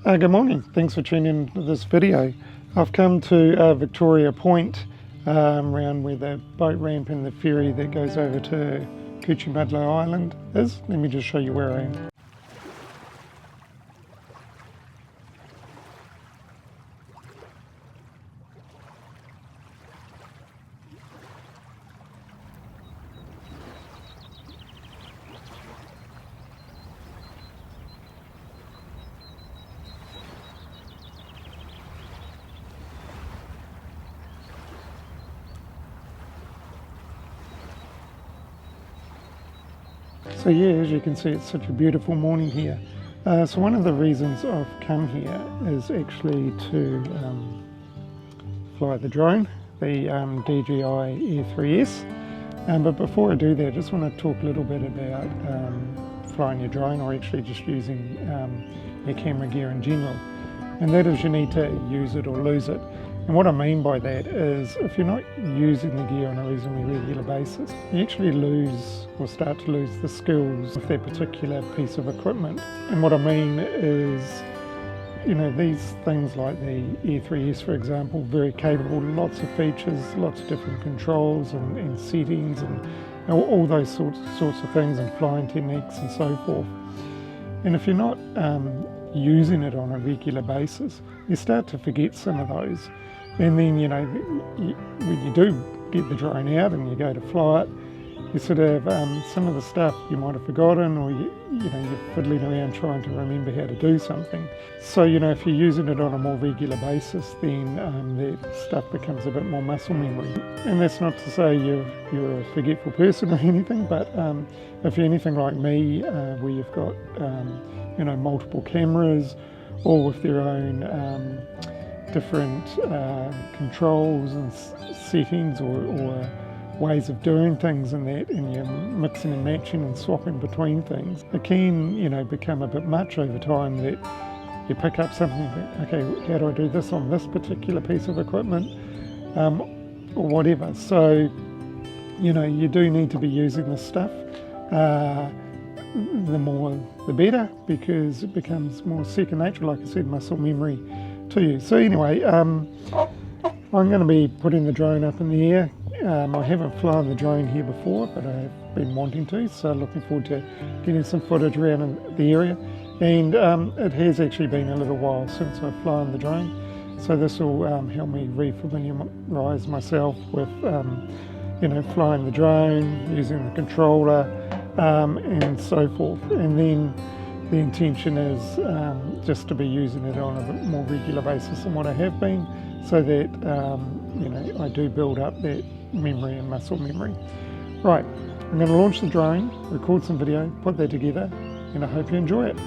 Good morning, thanks for tuning in to this video. I've come to Victoria Point, around where the boat ramp and the ferry that goes over to Cuchumudlo Island is. Let me just show you where I am. So yeah, as you can see, it's such a beautiful morning here. So one of the reasons I've come here is actually to fly the drone, the DJI Air 3S. But before I do that, I just want to talk a little bit about flying your drone, or actually just using your camera gear in general. And that is, you need to use it or lose it. And what I mean by that is, if you're not using the gear on a reasonably regular basis, you actually lose or start to lose the skills of that particular piece of equipment. And what I mean is, you know, these things like the Air 3S, for example, very capable, lots of features, lots of different controls and settings and all those sorts of things, and flying techniques and so forth. And if you're not using it on a regular basis, you start to forget some of those. And then, you know, when you do get the drone out and you go to fly it, you sort of, some of the stuff you might have forgotten, or you're fiddling around trying to remember how to do something. So, you know, if you're using it on a more regular basis, then that stuff becomes a bit more muscle memory. And that's not to say you're a forgetful person or anything, but if you're anything like me, where you've got, multiple cameras, all with their own different controls and settings or ways of doing things, and that, and you're mixing and matching and swapping between things, it can, become a bit much over time, that you pick up something and think, okay, how do I do this on this particular piece of equipment, or whatever. So, you do need to be using this stuff. The more the better, because it becomes more second nature, like I said, muscle memory to you. So anyway, I'm going to be putting the drone up in the air. I haven't flown the drone here before, but I've been wanting to, so looking forward to getting some footage around in the area. And it has actually been a little while since I've flown the drone, so this will help me re-familiarise myself with flying the drone, using the controller, and so forth. And then the intention is just to be using it on a bit more regular basis than what I have been, so that I do build up that memory and muscle memory. Right, I'm going to launch the drone, record some video, put that together, and I hope you enjoy it.